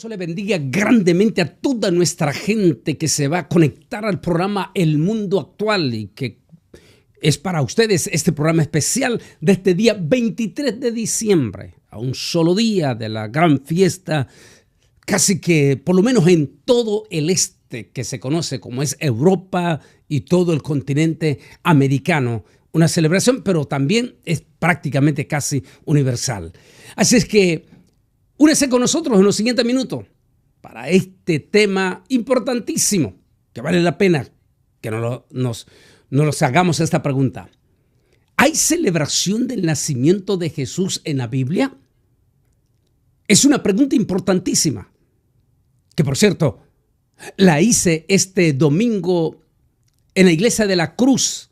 Le bendiga grandemente a toda nuestra gente que se va a conectar al programa El Mundo Actual y que es para ustedes este programa especial de este día 23 de diciembre, a un solo día de la gran fiesta, casi que por lo menos en todo el este que se conoce como es Europa y todo el continente americano. Una celebración, pero también es prácticamente casi universal. Así es que únese con nosotros en los siguientes minutos para este tema importantísimo, que vale la pena que nos hagamos esta pregunta. ¿Hay celebración del nacimiento de Jesús en la Biblia? Es una pregunta importantísima, que por cierto, la hice este domingo en la iglesia de la Cruz,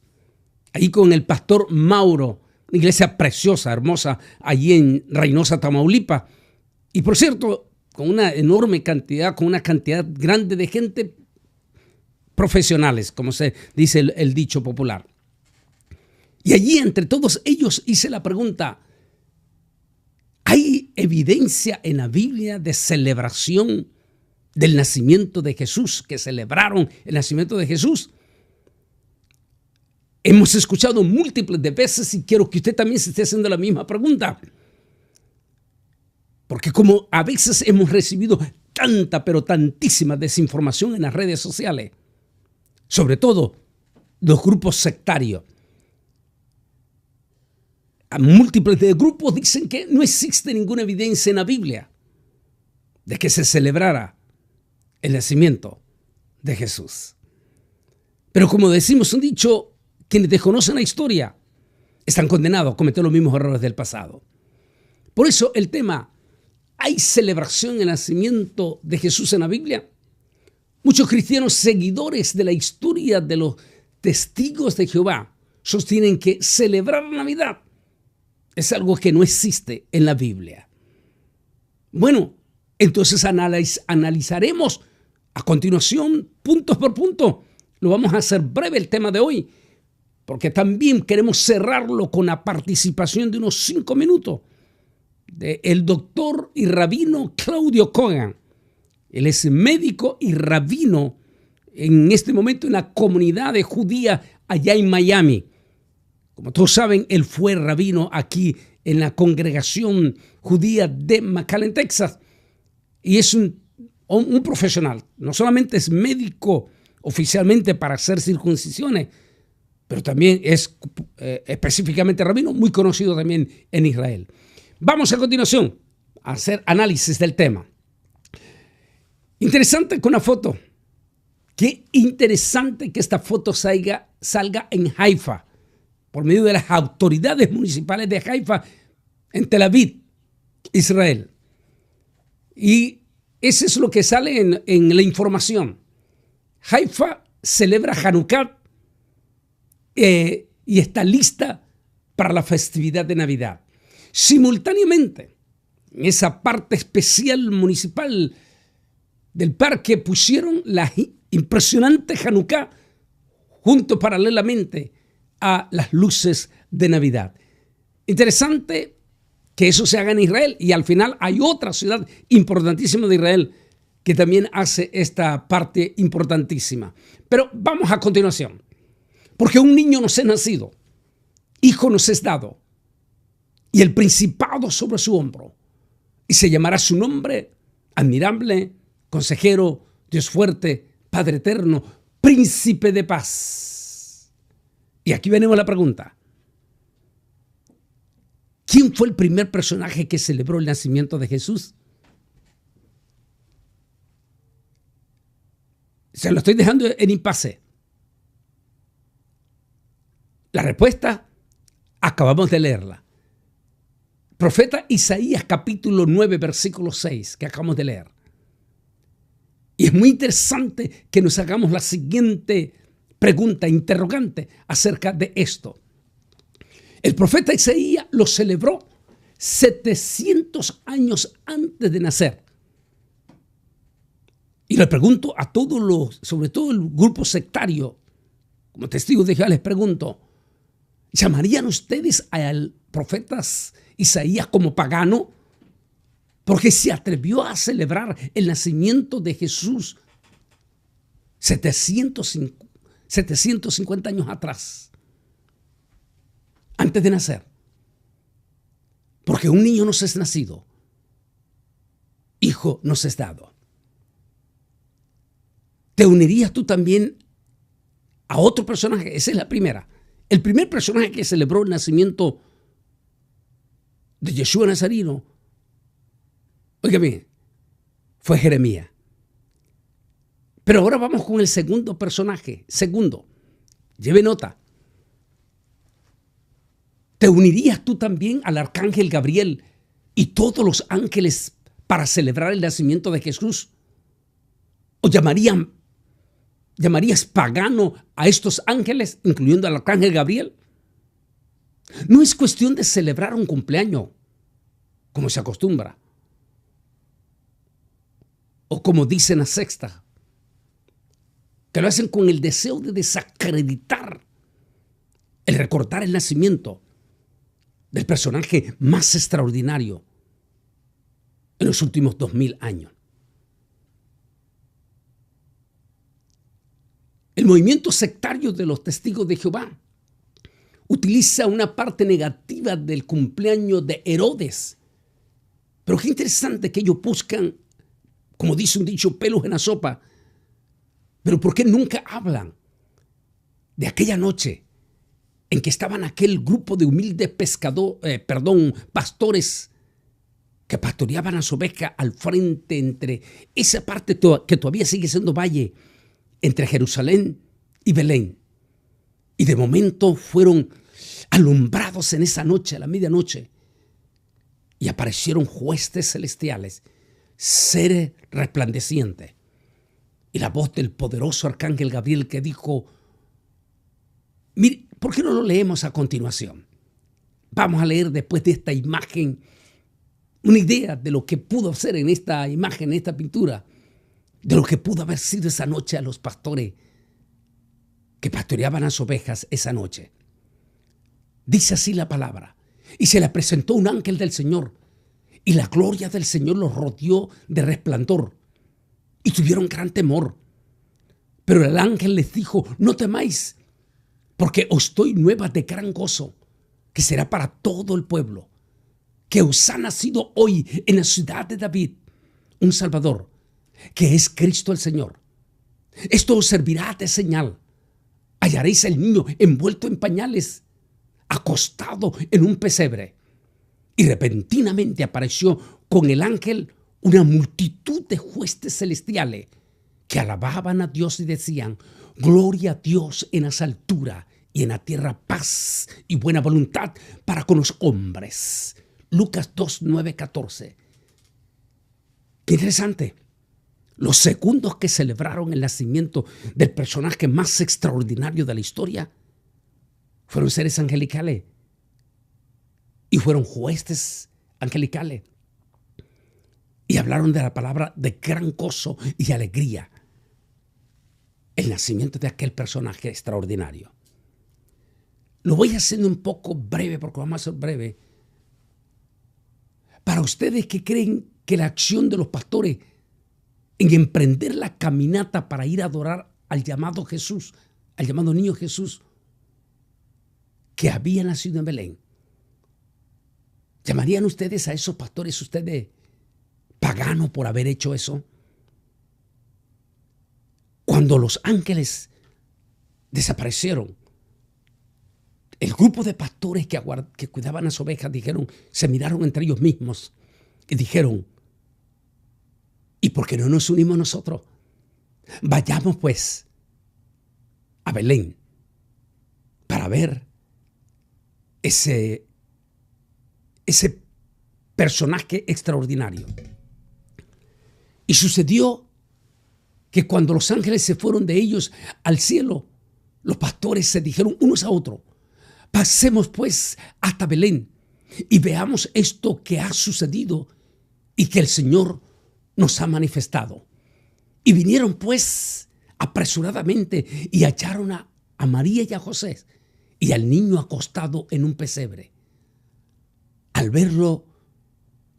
ahí con el pastor Mauro, una iglesia preciosa, hermosa, allí en Reynosa, Tamaulipas. Y por cierto, con una enorme cantidad, con una cantidad grande de gente profesionales, como se dice el dicho popular. Y allí entre todos ellos hice la pregunta, ¿hay evidencia en la Biblia de celebración del nacimiento de Jesús, que celebraron el nacimiento de Jesús? Hemos escuchado múltiples de veces y quiero que usted también se esté haciendo la misma pregunta. Porque como a veces hemos recibido tanta, pero tantísima desinformación en las redes sociales, sobre todo los grupos sectarios. A múltiples de grupos dicen que no existe ninguna evidencia en la Biblia de que se celebrara el nacimiento de Jesús. Pero como decimos un dicho, quienes desconocen la historia están condenados a cometer los mismos errores del pasado. Por eso el tema, ¿hay celebración del nacimiento de Jesús en la Biblia? Muchos cristianos seguidores de la historia de los testigos de Jehová sostienen que celebrar la Navidad es algo que no existe en la Biblia. Bueno, entonces analizaremos a continuación, punto por punto. Lo vamos a hacer breve el tema de hoy, porque también queremos cerrarlo con la participación de unos 5 minutos del doctor y rabino Claudio Kogan. Él es médico y rabino en este momento en la comunidad judía allá en Miami. Como todos saben, él fue rabino aquí en la congregación judía de McAllen, Texas. Y es un profesional. No solamente es médico oficialmente para hacer circuncisiones, pero también es específicamente rabino, muy conocido también en Israel. Vamos a continuación a hacer análisis del tema. Interesante con una foto. Qué interesante que esta foto salga en Haifa, por medio de las autoridades municipales de Haifa, en Tel Aviv, Israel. Y eso es lo que sale en la información. Haifa celebra Hanukkah y está lista para la festividad de Navidad. Simultáneamente, en esa parte especial municipal del parque pusieron la impresionante Hanukkah junto paralelamente a las luces de Navidad. Interesante que eso se haga en Israel y al final hay otra ciudad importantísima de Israel que también hace esta parte importantísima. Pero vamos a continuación, porque un niño nos es nacido, hijo nos es dado, y el principado sobre su hombro, y se llamará su nombre admirable, consejero, Dios fuerte, Padre eterno, príncipe de paz. Y aquí venimos a la pregunta. ¿Quién fue el primer personaje que celebró el nacimiento de Jesús? Se lo estoy dejando en impasse. La respuesta acabamos de leerla. Profeta Isaías capítulo 9 versículo 6 que acabamos de leer. Y es muy interesante que nos hagamos la siguiente pregunta, interrogante acerca de esto. El profeta Isaías lo celebró 700 años antes de nacer. Y le pregunto a todos los, sobre todo el grupo sectario, como testigos de Jehová, les pregunto, ¿llamarían ustedes al profeta Isaías como pagano? porque se atrevió a celebrar el nacimiento de Jesús 750 años atrás, antes de nacer. Porque un niño nos es nacido, hijo nos es dado. ¿Te unirías tú también a otro personaje? Esa es la primera. El primer personaje que celebró el nacimiento de Yeshua Nazareno, óigame, fue Jeremías. Pero ahora vamos con el segundo personaje. Segundo, lleve nota. ¿Te unirías tú también al arcángel Gabriel y todos los ángeles para celebrar el nacimiento de Jesús? ¿O llamarías pagano a estos ángeles, incluyendo al arcángel Gabriel? No es cuestión de celebrar un cumpleaños, como se acostumbra, o como dicen la sexta, que lo hacen con el deseo de desacreditar el recordar el nacimiento del personaje más extraordinario en los últimos 2000 años. El movimiento sectario de los testigos de Jehová utiliza una parte negativa del cumpleaños de Herodes. Pero qué interesante que ellos buscan, como dice un dicho, pelos en la sopa. Pero ¿por qué nunca hablan de aquella noche en que estaban aquel grupo de humildes pastores que pastoreaban a su oveja al frente entre esa parte que todavía sigue siendo valle, entre Jerusalén y Belén? Y de momento fueron alumbrados en esa noche, a la medianoche, y aparecieron huestes celestiales, seres resplandecientes, y la voz del poderoso arcángel Gabriel que dijo: mire, ¿por qué no lo leemos a continuación? Vamos a leer después de esta imagen una idea de lo que pudo ser en esta imagen, en esta pintura, de lo que pudo haber sido esa noche a los pastores que pastoreaban a sus ovejas esa noche. Dice así la palabra: y se le presentó un ángel del Señor, y la gloria del Señor los rodeó de resplandor, y tuvieron gran temor. Pero el ángel les dijo: no temáis, porque os doy nuevas de gran gozo, que será para todo el pueblo, que os ha nacido hoy en la ciudad de David un Salvador, que es Cristo el Señor. Esto os servirá de señal: hallaréis al niño envuelto en pañales, acostado en un pesebre. Y repentinamente apareció con el ángel una multitud de huestes celestiales que alababan a Dios y decían: gloria a Dios en las alturas y en la tierra paz y buena voluntad para con los hombres. Lucas 2, 9, 14. Qué interesante. Los segundos que celebraron el nacimiento del personaje más extraordinario de la historia fueron seres angelicales y fueron huestes angelicales, y hablaron de la palabra de gran gozo y alegría, el nacimiento de aquel personaje extraordinario. Lo voy haciendo un poco breve, porque vamos a ser breve. Para ustedes que creen que la acción de los pastores en emprender la caminata para ir a adorar al llamado Jesús, al llamado niño Jesús, que había nacido en Belén, ¿llamarían ustedes a esos pastores ustedes paganos por haber hecho eso? Cuando los ángeles desaparecieron, el grupo de pastores que cuidaban a las ovejas se miraron entre ellos mismos y dijeron: ¿y por qué no nos unimos nosotros? Vayamos pues a Belén para ver ese personaje extraordinario. Y sucedió que cuando los ángeles se fueron de ellos al cielo, los pastores se dijeron unos a otros: pasemos pues hasta Belén y veamos esto que ha sucedido y que el Señor nos ha manifestado. Y vinieron pues apresuradamente y hallaron a María y a José y al niño acostado en un pesebre. Al verlo,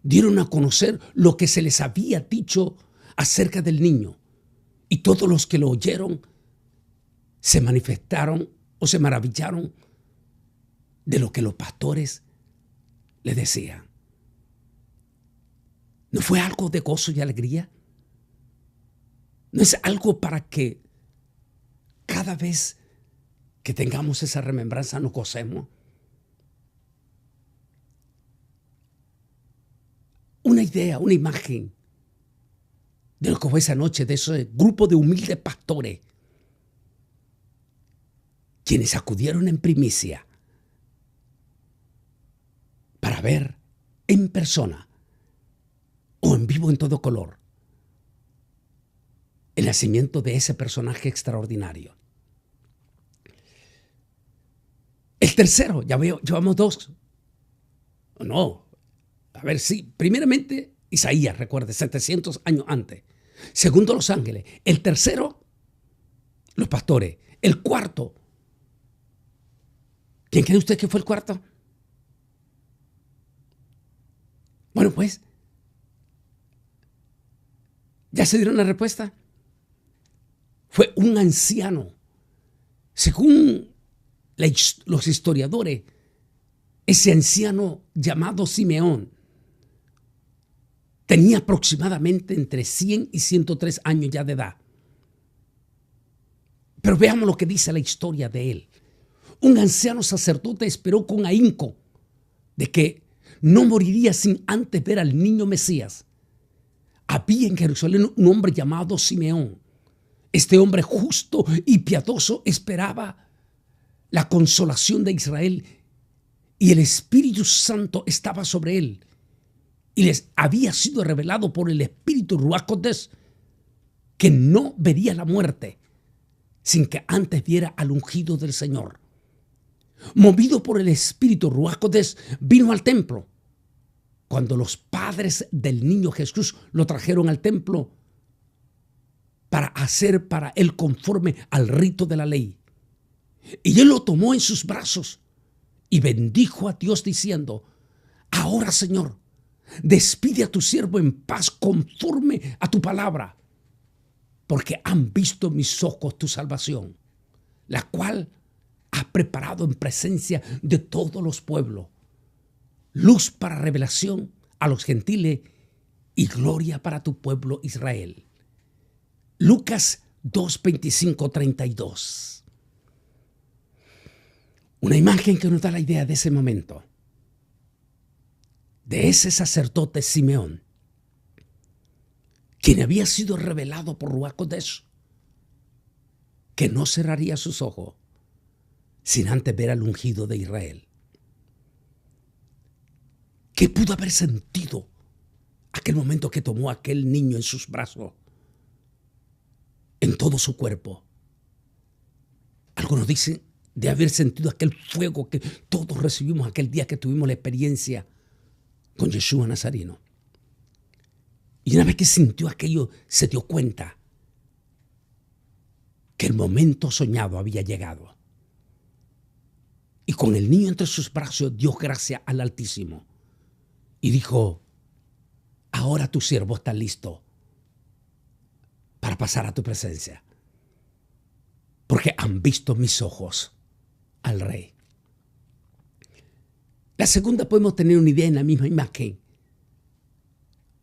dieron a conocer lo que se les había dicho acerca del niño. Y todos los que lo oyeron se manifestaron o se maravillaron de lo que los pastores le decían. ¿No fue algo de gozo y alegría? ¿No es algo para que cada vez que tengamos esa remembranza nos gocemos? Una idea, una imagen de lo que fue esa noche, de ese grupo de humildes pastores, quienes acudieron en primicia para ver en persona o en vivo en todo color el nacimiento de ese personaje extraordinario. El tercero, ya veo, llevamos dos. No, a ver, sí, primeramente Isaías, recuerde, 700 años antes. Segundo, los ángeles. El tercero, los pastores. El cuarto, ¿quién cree usted que fue el cuarto? Bueno, pues, ¿ya se dieron la respuesta? Fue un anciano. Según los historiadores, ese anciano llamado Simeón tenía aproximadamente entre 100 y 103 años ya de edad. Pero veamos lo que dice la historia de él. Un anciano sacerdote esperó con ahínco de que no moriría sin antes ver al niño Mesías. Había en Jerusalén un hombre llamado Simeón. Este hombre justo y piadoso esperaba la consolación de Israel y el Espíritu Santo estaba sobre él. Y les había sido revelado por el Espíritu Ruach Kodesh que no vería la muerte sin que antes viera al ungido del Señor. Movido por el Espíritu Ruach Kodesh, vino al templo. Cuando los padres del niño Jesús lo trajeron al templo para hacer para él conforme al rito de la ley. Y él lo tomó en sus brazos y bendijo a Dios diciendo: ahora, Señor, despide a tu siervo en paz conforme a tu palabra, porque han visto mis ojos tu salvación, la cual has preparado en presencia de todos los pueblos, luz para revelación a los gentiles y gloria para tu pueblo Israel. Lucas 2, 25, 32. Una imagen que nos da la idea de ese momento, de ese sacerdote Simeón, quien había sido revelado por Ruach Kodesh, que no cerraría sus ojos sin antes ver al ungido de Israel. ¿Qué pudo haber sentido aquel momento que tomó a aquel niño en sus brazos, en todo su cuerpo? Algunos dicen de haber sentido aquel fuego que todos recibimos aquel día que tuvimos la experiencia con Yeshua Nazareno. Y una vez que sintió aquello, se dio cuenta que el momento soñado había llegado. Y con el niño entre sus brazos dio gracias al Altísimo y dijo: ahora tu siervo está listo para pasar a tu presencia, porque han visto mis ojos al Rey. La segunda, podemos tener una idea en la misma imagen.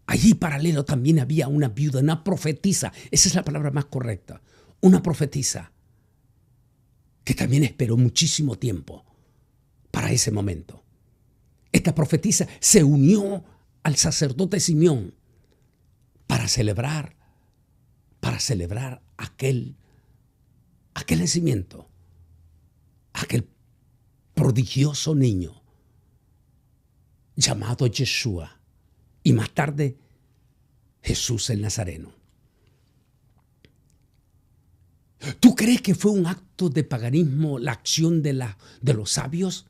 Allí paralelo también había una viuda, una profetisa. Esa es la palabra más correcta. Una profetisa que también esperó muchísimo tiempo para ese momento. Esta profetisa se unió al sacerdote Simeón para celebrar aquel nacimiento, aquel prodigioso niño llamado Yeshua, y más tarde Jesús el Nazareno. ¿Tú crees que fue un acto de paganismo la acción de los sabios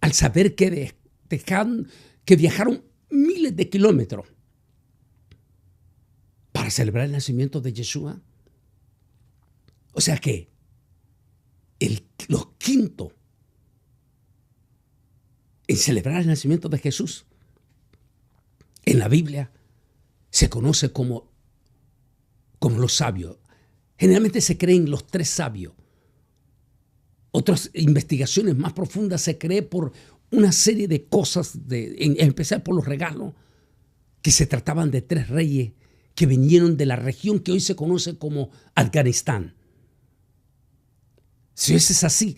al saber que viajaron miles de kilómetros para celebrar el nacimiento de Yeshua? O sea que los quintos en celebrar el nacimiento de Jesús en la Biblia se conoce como los sabios. Generalmente se creen los tres sabios. Otras investigaciones más profundas se cree por una serie de cosas, en especial por los regalos, que se trataban de tres reyes que vinieron de la región que hoy se conoce como Afganistán. Si eso es así,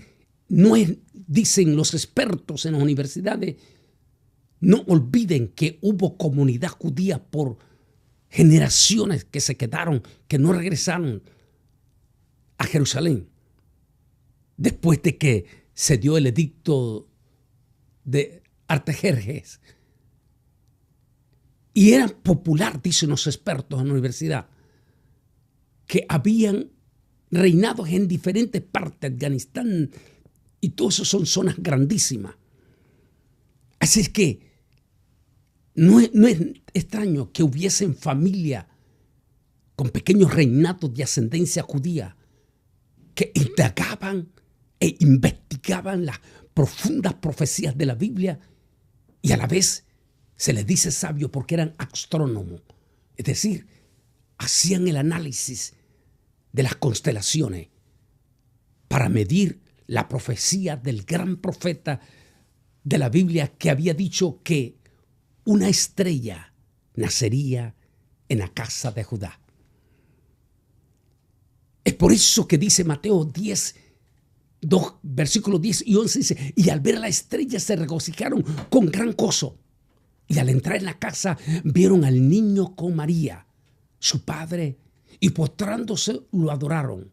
no es, dicen los expertos en las universidades, no olviden que hubo comunidad judía por generaciones que se quedaron, que no regresaron a Jerusalén, después de que se dio el edicto de Artajerjes. Y era popular, dicen los expertos en la universidad, que habían reinados en diferentes partes de Afganistán, y todo eso son zonas grandísimas. Así es que no es extraño que hubiesen familias con pequeños reinatos de ascendencia judía que indagaban e investigaban las profundas profecías de la Biblia, y a la vez se les dice sabio porque eran astrónomos, es decir, hacían el análisis de las constelaciones para medir la profecía del gran profeta de la Biblia que había dicho que una estrella nacería en la casa de Judá. Es por eso que dice Mateo 10, versículos 10 y 11, dice: y al ver la estrella se regocijaron con gran gozo. Y al entrar en la casa vieron al niño con María, su padre, y postrándose lo adoraron.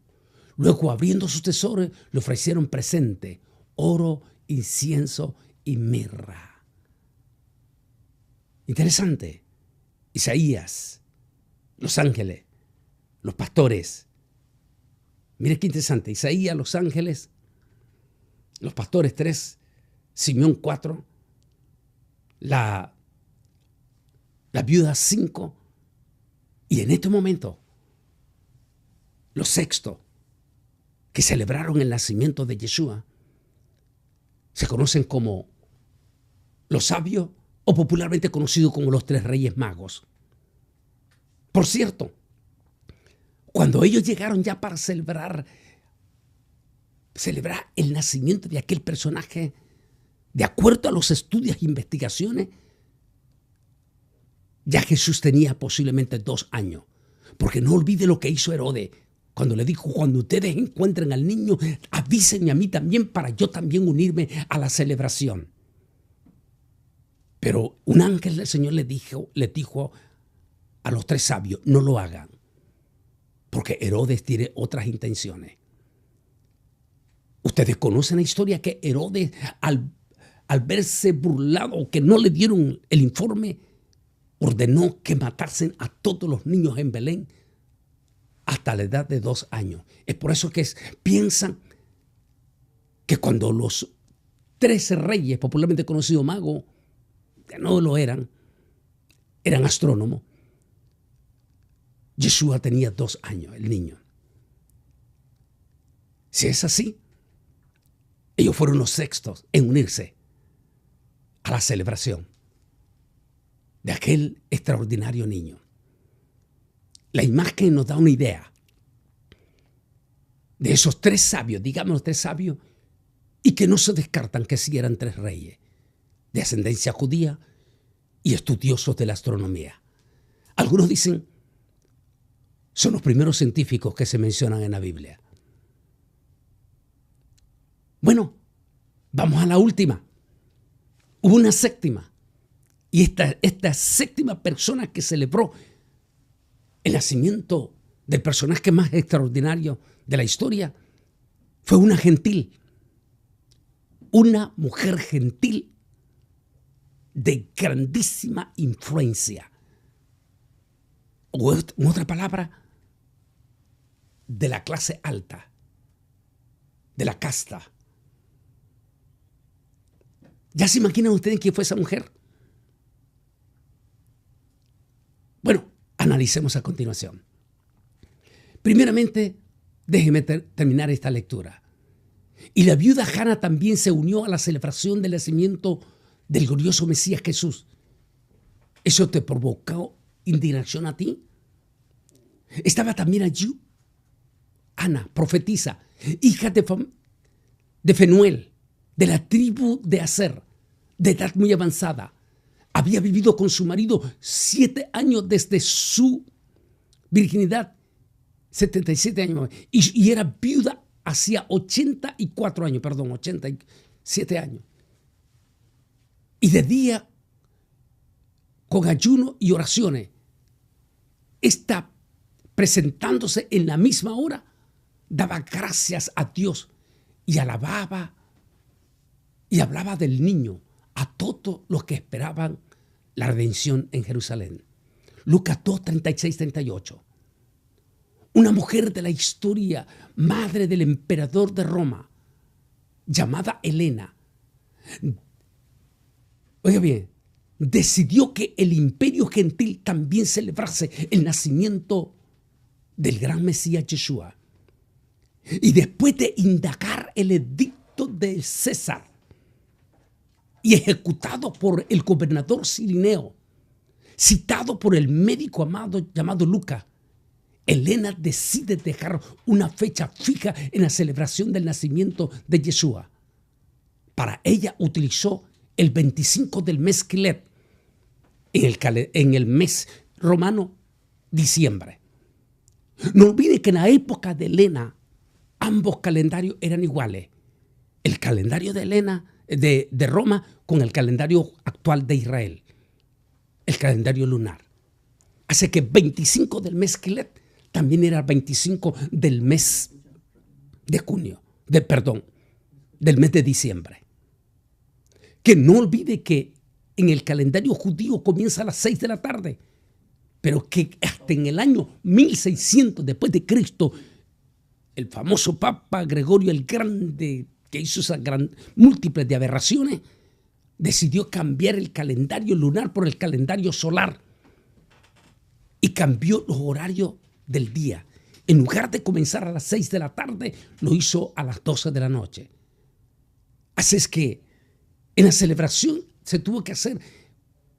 Luego, abriendo sus tesoros, le ofrecieron presente: oro, incienso y mirra. Interesante. Isaías, los ángeles, los pastores. Mire qué interesante. Isaías, los ángeles, los pastores 3, Simeón 4, la viuda 5, y en este momento los sextos que celebraron el nacimiento de Yeshua se conocen como los sabios, o popularmente conocidos como los tres reyes magos. Por cierto, cuando ellos llegaron ya para celebrar el nacimiento de aquel personaje, de acuerdo a los estudios e investigaciones, ya Jesús tenía posiblemente 2 años. Porque no olvide lo que hizo Herodes cuando le dijo: cuando ustedes encuentren al niño, avísenme a mí también para yo también unirme a la celebración. Pero un ángel del Señor le dijo a los tres sabios: no lo hagan, porque Herodes tiene otras intenciones. Ustedes conocen la historia que Herodes, al verse burlado, que no le dieron el informe, ordenó que matasen a todos los niños en Belén hasta la edad de 2 años. Es por eso que piensan que cuando los 13 reyes, popularmente conocidos magos, que no lo eran astrónomos, Yeshua tenía 2 años, el niño. Si es así, ellos fueron los sextos en unirse a la celebración de aquel extraordinario niño. La imagen nos da una idea de esos 3 sabios, digamos los 3 sabios, y que no se descartan que sí eran 3 reyes de ascendencia judía y estudiosos de la astronomía. Algunos dicen son los primeros científicos que se mencionan en la Biblia. Bueno, vamos a la última. Hubo una séptima. Y esta séptima persona que celebró el nacimiento del personaje más extraordinario de la historia fue una gentil, una mujer gentil de grandísima influencia. O en otra palabra, de la clase alta, de la casta. ¿Ya se imaginan ustedes quién fue esa mujer? Bueno, analicemos a continuación. Primeramente, déjeme terminar esta lectura. Y la viuda Jana también se unió a la celebración del nacimiento del glorioso Mesías Jesús. ¿Eso te provocó indignación a ti? Estaba también allí Ana, profetisa, hija de Fenuel, de la tribu de Aser, de edad muy avanzada. Había vivido con su marido 7 años desde su virginidad, 77 años, y era viuda hacía 87 años. Y de día, con ayuno y oraciones, está presentándose en la misma hora, daba gracias a Dios y alababa y hablaba del niño a todos los que esperaban la redención en Jerusalén. Lucas 2, 36, 38. Una mujer de la historia, madre del emperador de Roma, llamada Helena, oiga bien, decidió que el imperio gentil también celebrase el nacimiento del gran Mesías Yeshua. Y después de indagar el edicto de César y ejecutado por el gobernador Cirineo, citado por el médico llamado Lucas, Helena decide dejar una fecha fija en la celebración del nacimiento de Yeshua. Para ella utilizó el 25 del mes Quilev, en el mes romano diciembre. No olvide que en la época de Helena ambos calendarios eran iguales. El calendario de Helena, de Roma, con el calendario actual de Israel, el calendario lunar. Hace que 25 del mes Quilev también era 25 del mes de junio, del mes de diciembre. Que no olvide que en el calendario judío comienza a las 6 de la tarde, pero que hasta en el año 1600 después de Cristo, el famoso Papa Gregorio el Grande, que hizo esas múltiples de aberraciones, decidió cambiar el calendario lunar por el calendario solar y cambió los horarios del día. En lugar de comenzar a las 6 de la tarde, lo hizo a las 12 de la noche. Así es que en la celebración se tuvo que hacer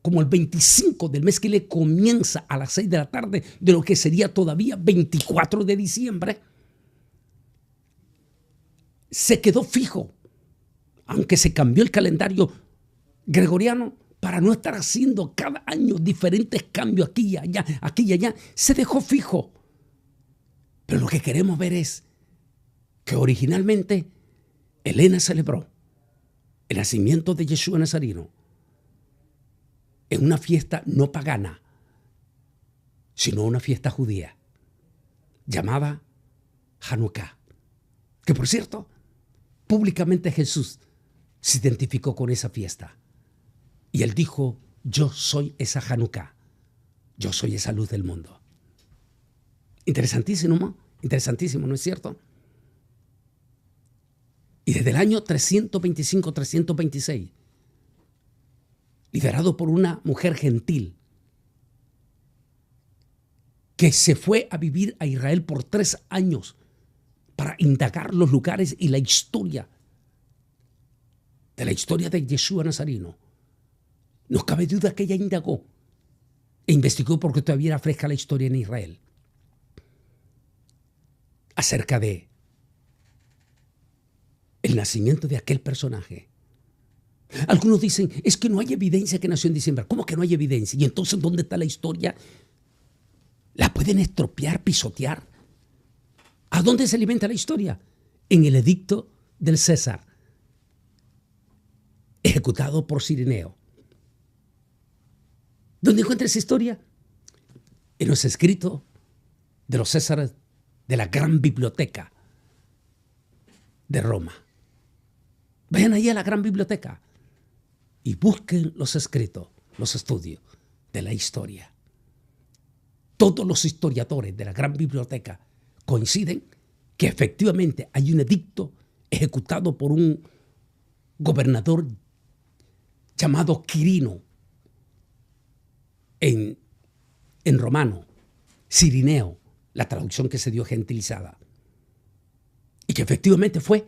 como el 25 del mes que le comienza a las 6 de la tarde, de lo que sería todavía 24 de diciembre. Se quedó fijo, aunque se cambió el calendario gregoriano para no estar haciendo cada año diferentes cambios aquí y allá, se dejó fijo. Pero lo que queremos ver es que originalmente Helena celebró el nacimiento de Yeshua Nazareno en una fiesta no pagana, sino una fiesta judía llamada Hanukkah, que por cierto, públicamente Jesús se identificó con esa fiesta y él dijo: yo soy esa Hanukkah, yo soy esa luz del mundo. Interesantísimo, ¿no es cierto? Y desde el año 325-326, liderado por una mujer gentil que se fue a vivir a Israel por 3 años para indagar los lugares y la historia de Yeshua Nazareno. No cabe duda que ella indagó e investigó, porque todavía era fresca la historia en Israel, acerca de el nacimiento de aquel personaje. Algunos dicen, es que no hay evidencia que nació en diciembre. ¿Cómo que no hay evidencia? Y entonces, ¿dónde está la historia? ¿La pueden estropear, pisotear? ¿A dónde se alimenta la historia? En el edicto del César, ejecutado por Cirineo. ¿Dónde encuentra esa historia? En los escritos de los Césares de la gran biblioteca de Roma. Vayan allí a la gran biblioteca y busquen los escritos, los estudios de la historia. Todos los historiadores de la gran biblioteca coinciden que efectivamente hay un edicto ejecutado por un gobernador llamado Quirino, en romano, Cirineo, la traducción que se dio gentilizada, y que efectivamente fue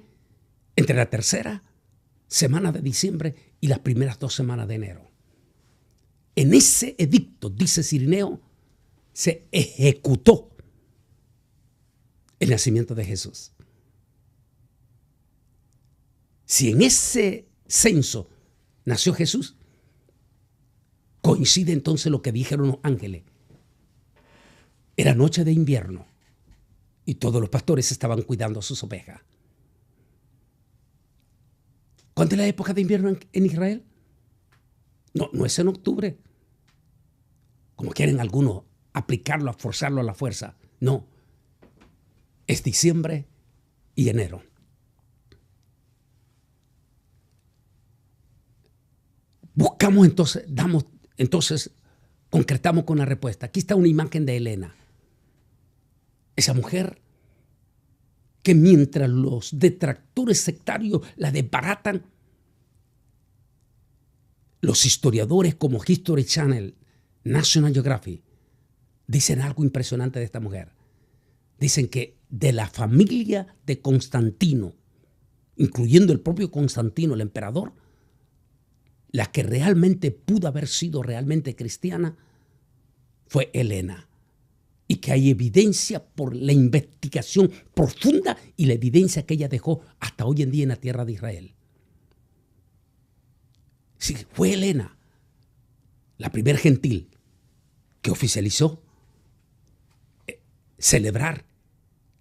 entre la 3ª semana de diciembre y las primeras 2 semanas de enero. En ese edicto, dice Cirineo, se ejecutó el nacimiento de Jesús. Si en ese censo nació Jesús, coincide entonces lo que dijeron los ángeles. Era noche de invierno y todos los pastores estaban cuidando sus ovejas. ¿Cuándo es la época de invierno en Israel? No es en octubre, como quieren algunos aplicarlo, forzarlo a la fuerza. No, es diciembre y enero. Buscamos entonces, concretamos con la respuesta. Aquí está una imagen de Helena. Esa mujer que mientras los detractores sectarios la desbaratan, los historiadores como History Channel, National Geographic, dicen algo impresionante de esta mujer. Dicen que de la familia de Constantino, incluyendo el propio Constantino, el emperador, la que realmente pudo haber sido realmente cristiana fue Helena. Y que hay evidencia por la investigación profunda y la evidencia que ella dejó hasta hoy en día en la tierra de Israel. Sí, fue Helena, la primer gentil que oficializó celebrar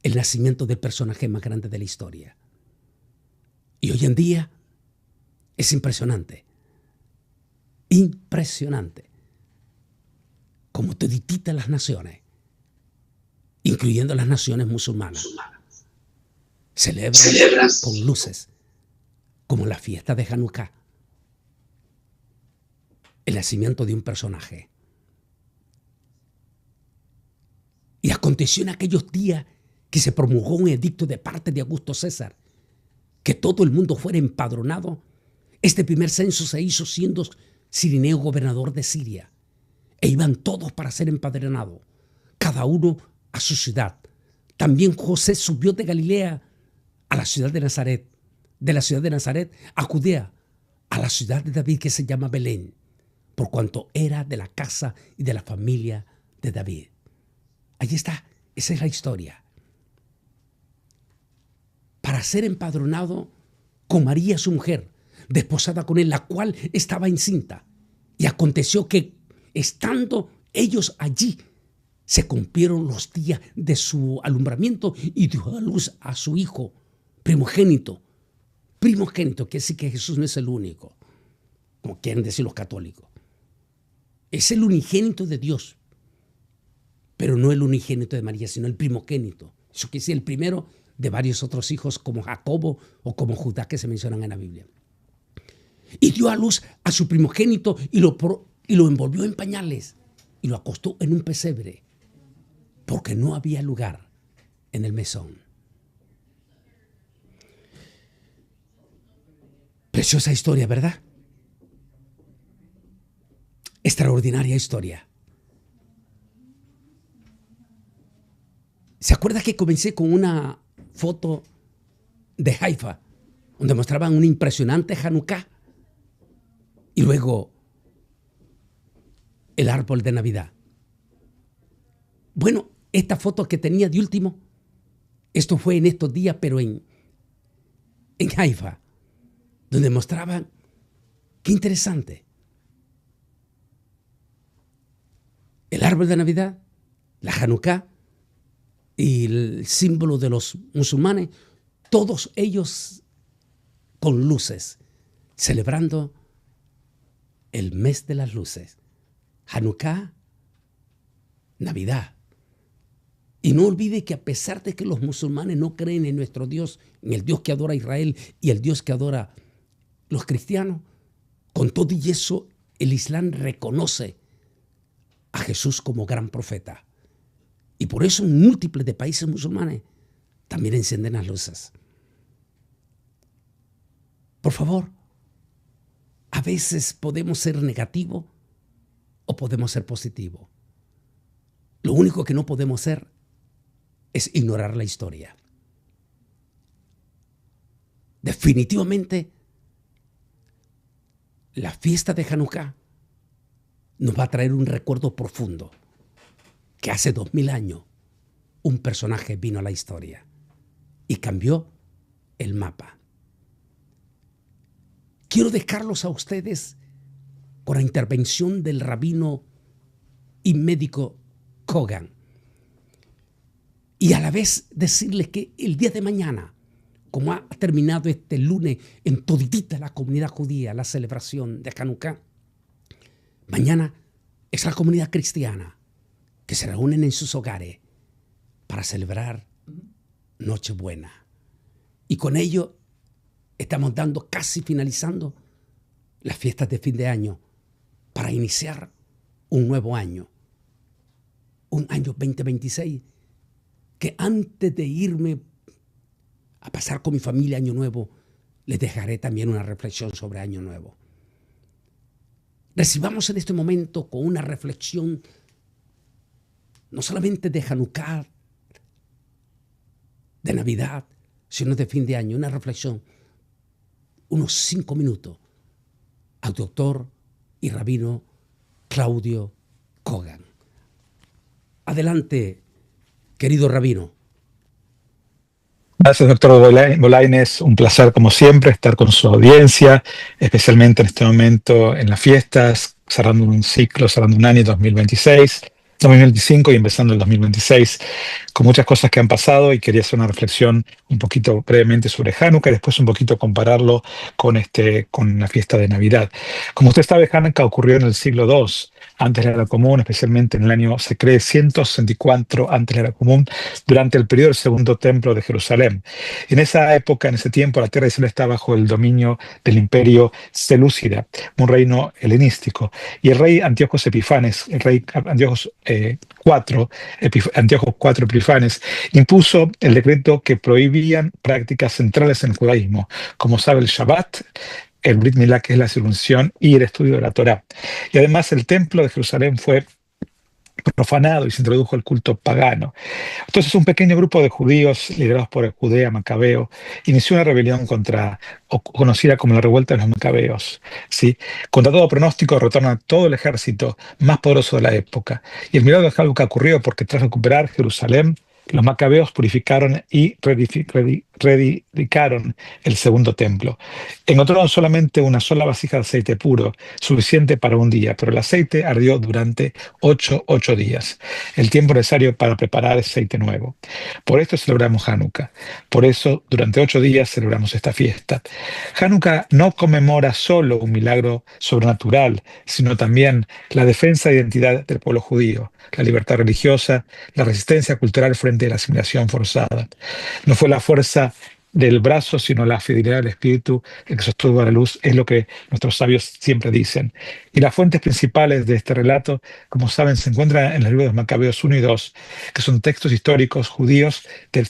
el nacimiento del personaje más grande de la historia. Y hoy en día es impresionante. Impresionante. Como todititas las naciones, incluyendo las naciones musulmanas, celebran con luces, como la fiesta de Hanukkah, el nacimiento de un personaje. Y aconteció en aquellos días que se promulgó un edicto de parte de Augusto César, que todo el mundo fuera empadronado. Este primer censo se hizo siendo Cirineo gobernador de Siria, e iban todos para ser empadronados, cada uno a su ciudad. También José subió de Galilea a la ciudad de Nazaret, de la ciudad de Nazaret a Judea, a la ciudad de David que se llama Belén, por cuanto era de la casa y de la familia de David. Ahí está, esa es la historia. Para ser empadronado con María su mujer, desposada con él, la cual estaba encinta. Y aconteció que, estando ellos allí, se cumplieron los días de su alumbramiento y dio a luz a su hijo primogénito. Primogénito, quiere decir que Jesús no es el único, como quieren decir los católicos. Es el unigénito de Dios, pero no el unigénito de María, sino el primogénito. Eso quiere decir el primero de varios otros hijos como Jacobo o como Judá que se mencionan en la Biblia. Y dio a luz a su primogénito y lo envolvió en pañales y lo acostó en un pesebre, porque no había lugar en el mesón. Preciosa historia, ¿verdad? Extraordinaria historia. ¿Se acuerda que comencé con una foto de Haifa, donde mostraban un impresionante Hanukkah y luego el árbol de Navidad? Bueno, esta foto que tenía de último, esto fue en estos días, pero en Haifa, donde mostraban, qué interesante, el árbol de Navidad, la Hanukkah y el símbolo de los musulmanes, todos ellos con luces, celebrando el mes de las luces, Hanukkah, Navidad. Y no olvide que a pesar de que los musulmanes no creen en nuestro Dios, en el Dios que adora a Israel y el Dios que adora los cristianos, con todo y eso el Islam reconoce a Jesús como gran profeta. Y por eso en múltiples de países musulmanes también encienden las luces. Por favor, a veces podemos ser negativos o podemos ser positivos. Lo único que no podemos hacer es ignorar la historia. Definitivamente, la fiesta de Hanukkah nos va a traer un recuerdo profundo que hace 2000 años un personaje vino a la historia y cambió el mapa. Quiero dejarlos a ustedes con la intervención del rabino y médico Kogan. Y a la vez decirles que el día de mañana, como ha terminado este lunes en toditita la comunidad judía, la celebración de Hanukkah, mañana es la comunidad cristiana que se reúnen en sus hogares para celebrar Nochebuena. Y con ello estamos dando, casi finalizando, las fiestas de fin de año para iniciar un nuevo año. Un año 2026 que antes de irme a pasar con mi familia Año Nuevo, les dejaré también una reflexión sobre Año Nuevo. Recibamos en este momento con una reflexión no solamente de Hanukkah, de Navidad, sino de fin de año, una reflexión, unos 5 minutos, al doctor y rabino Claudio Kogan. Adelante, querido rabino. Gracias, doctor Bolaines. Un placer, como siempre, estar con su audiencia, especialmente en este momento en las fiestas, cerrando un ciclo, cerrando un año 2026, 2025 y empezando el 2026, con muchas cosas que han pasado, y quería hacer una reflexión un poquito brevemente sobre Hanukkah y después un poquito compararlo con la fiesta de Navidad. Como usted sabe, Hanukkah ocurrió en el siglo II antes de la era común, especialmente en el año, se cree, 164 antes de la era común, durante el periodo del Segundo Templo de Jerusalén. En esa época, en ese tiempo, la Tierra de Israel está bajo el dominio del imperio selúcida, un reino helenístico. Y el rey Antíoco Epifanes, el rey Antíoco Antíoco IV Epifanes, impuso el decreto que prohibían prácticas centrales en el judaísmo, como sabe el Shabbat, el Brit Milá, que es la circuncisión, y el estudio de la Torá. Y además el templo de Jerusalén fue profanado y se introdujo el culto pagano. Entonces un pequeño grupo de judíos, liderados por el Judea Macabeo, inició una rebelión conocida como la revuelta de los Macabeos. ¿Sí? Contra todo pronóstico, derrotaron a todo el ejército más poderoso de la época. Y el milagro de Hanukkah ocurrió porque tras recuperar Jerusalén, los macabeos purificaron y reedificaron el segundo templo. Encontraron solamente una sola vasija de aceite puro, suficiente para un día, pero el aceite ardió durante ocho días, el tiempo necesario para preparar aceite nuevo. Por esto celebramos Hanukkah. Por eso, durante 8 días celebramos esta fiesta. Hanukkah no conmemora solo un milagro sobrenatural, sino también la defensa de identidad del pueblo judío, la libertad religiosa, la resistencia cultural frente a la asimilación forzada. No fue la fuerza del brazo, sino la fidelidad del espíritu el que sostuvo a la luz, es lo que nuestros sabios siempre dicen. Y las fuentes principales de este relato, como saben, se encuentran en los libros de Macabeos 1 y 2, que son textos históricos judíos de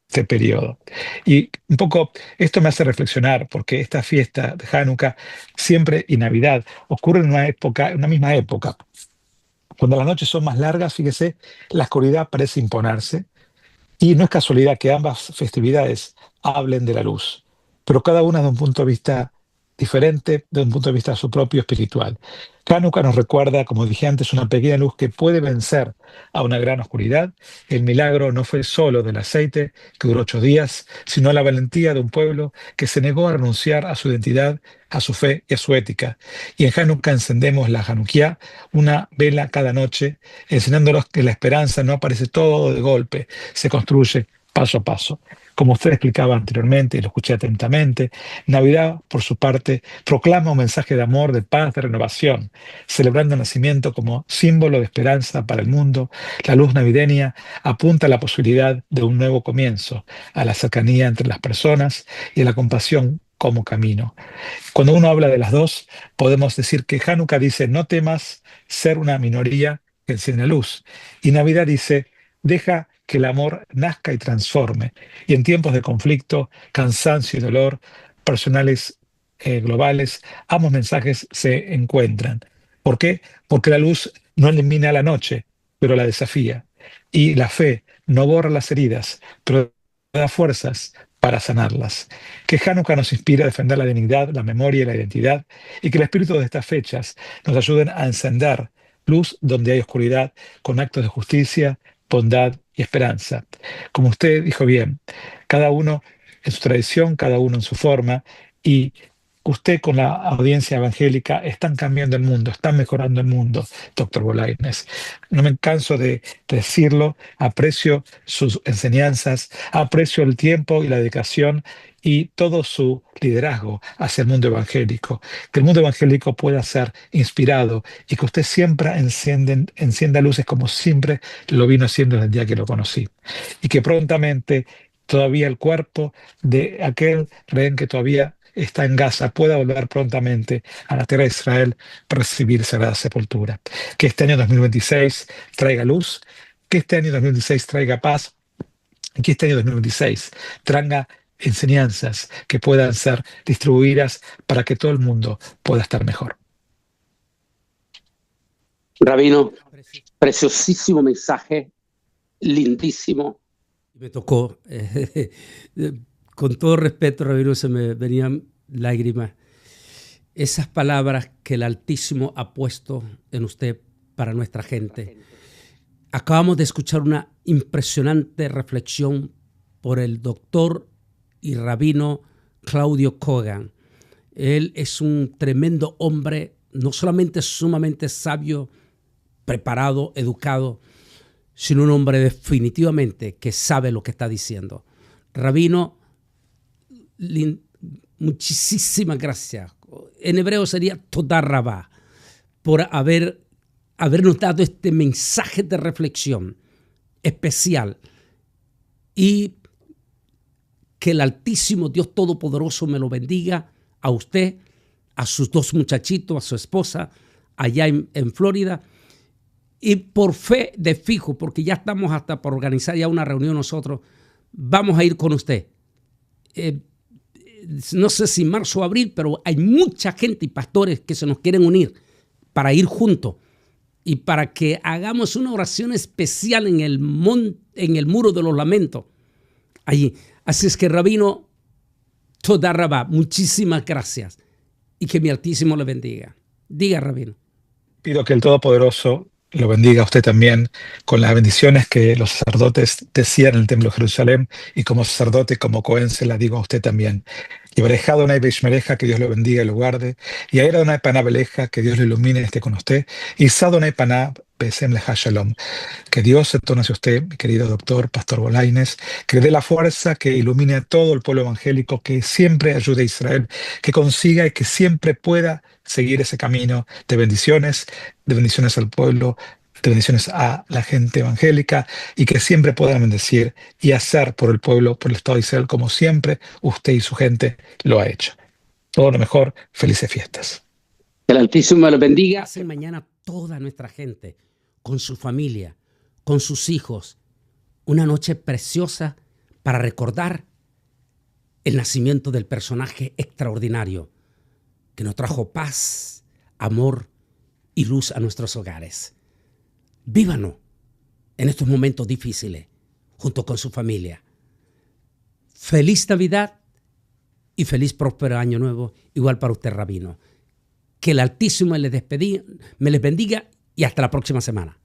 este periodo. Y un poco esto me hace reflexionar, porque esta fiesta de Hanukkah siempre y Navidad ocurre en una misma época. Cuando las noches son más largas, fíjese, la oscuridad parece imponerse, y no es casualidad que ambas festividades hablen de la luz, pero cada una de un punto de vista diferente, de un punto de vista su propio espiritual. Hanukkah nos recuerda, como dije antes, una pequeña luz que puede vencer a una gran oscuridad. El milagro no fue solo del aceite, que duró 8 días, sino la valentía de un pueblo que se negó a renunciar a su identidad, a su fe y a su ética. Y en Hanukkah encendemos la Hanukkah, una vela cada noche, enseñándonos que la esperanza no aparece todo de golpe, se construye paso a paso. Como usted explicaba anteriormente, y lo escuché atentamente, Navidad, por su parte, proclama un mensaje de amor, de paz, de renovación, celebrando el nacimiento como símbolo de esperanza para el mundo. La luz navideña apunta a la posibilidad de un nuevo comienzo, a la cercanía entre las personas y a la compasión como camino. Cuando uno habla de las dos, podemos decir que Hanukkah dice: no temas ser una minoría que enciende la luz. Y Navidad dice: deja que el amor nazca y transforme. Y en tiempos de conflicto, cansancio y dolor personales, globales, ambos mensajes se encuentran. ¿Por qué? Porque la luz no elimina la noche, pero la desafía. Y la fe no borra las heridas, pero da fuerzas para sanarlas. Que Hanukkah nos inspire a defender la dignidad, la memoria y la identidad, y que el espíritu de estas fechas nos ayuden a encender luz donde hay oscuridad, con actos de justicia, bondad y esperanza. Como usted dijo bien, cada uno en su tradición, cada uno en su forma, y usted con la audiencia evangélica están cambiando el mundo, están mejorando el mundo, doctor Bolañes. No me canso de decirlo, aprecio sus enseñanzas, aprecio el tiempo y la dedicación y todo su liderazgo hacia el mundo evangélico. Que el mundo evangélico pueda ser inspirado y que usted siempre encienda luces como siempre lo vino haciendo desde el día que lo conocí. Y que prontamente todavía el cuerpo de aquel rehén que todavía está en Gaza pueda volver prontamente a la tierra de Israel para recibir sagrada sepultura. Que este año 2026 traiga luz, que este año 2026 traiga paz, y que este año 2026 traiga enseñanzas que puedan ser distribuidas para que todo el mundo pueda estar mejor. Rabino, preciosísimo mensaje, lindísimo. Me tocó, con todo respeto, Rabino, se me venían lágrimas. Esas palabras que el Altísimo ha puesto en usted para nuestra gente. Acabamos de escuchar una impresionante reflexión por el doctor y rabino Claudio Kogan. Él es un tremendo hombre, no solamente sumamente sabio, preparado, educado, sino un hombre definitivamente que sabe lo que está diciendo. Rabino, muchísimas gracias. En hebreo sería Toda Rabá, por habernos dado este mensaje de reflexión especial, y que el Altísimo Dios Todopoderoso me lo bendiga a usted, a sus dos muchachitos, a su esposa allá en Florida. Y por fe de fijo, porque ya estamos hasta por organizar ya una reunión nosotros, vamos a ir con usted. No sé si marzo o abril, pero hay mucha gente y pastores que se nos quieren unir para ir juntos y para que hagamos una oración especial en el Muro de los Lamentos, allí. Así es que, Rabino, Toda Rabá, muchísimas gracias y que mi Altísimo le bendiga. Diga, Rabino. Pido que el Todopoderoso lo bendiga a usted también con las bendiciones que los sacerdotes decían en el Templo de Jerusalén, y como sacerdote, como Cohen, se la digo a usted también. Y Barejá Adonai Beishmereja, que Dios lo bendiga y lo guarde. Y Aer Adonai Paná Beleja, que Dios lo ilumine y esté con usted. Y Sa Adonai Paná Besem Leja Shalom. Que Dios se torne hacia usted, mi querido doctor, pastor Bolañes, que le dé la fuerza, que ilumine a todo el pueblo evangélico, que siempre ayude a Israel, que consiga y que siempre pueda seguir ese camino de bendiciones al pueblo, de bendiciones a la gente evangélica, y que siempre puedan bendecir y hacer por el pueblo, por el Estado de Israel, como siempre usted y su gente lo ha hecho. Todo lo mejor, felices fiestas. Que el Altísimo lo bendiga. Hace mañana toda nuestra gente, con su familia, con sus hijos, una noche preciosa para recordar el nacimiento del personaje extraordinario que nos trajo paz, amor y luz a nuestros hogares. Vívanos en estos momentos difíciles junto con su familia. Feliz Navidad y feliz próspero año nuevo, igual para usted, Rabino. Que el Altísimo me les bendiga y hasta la próxima semana.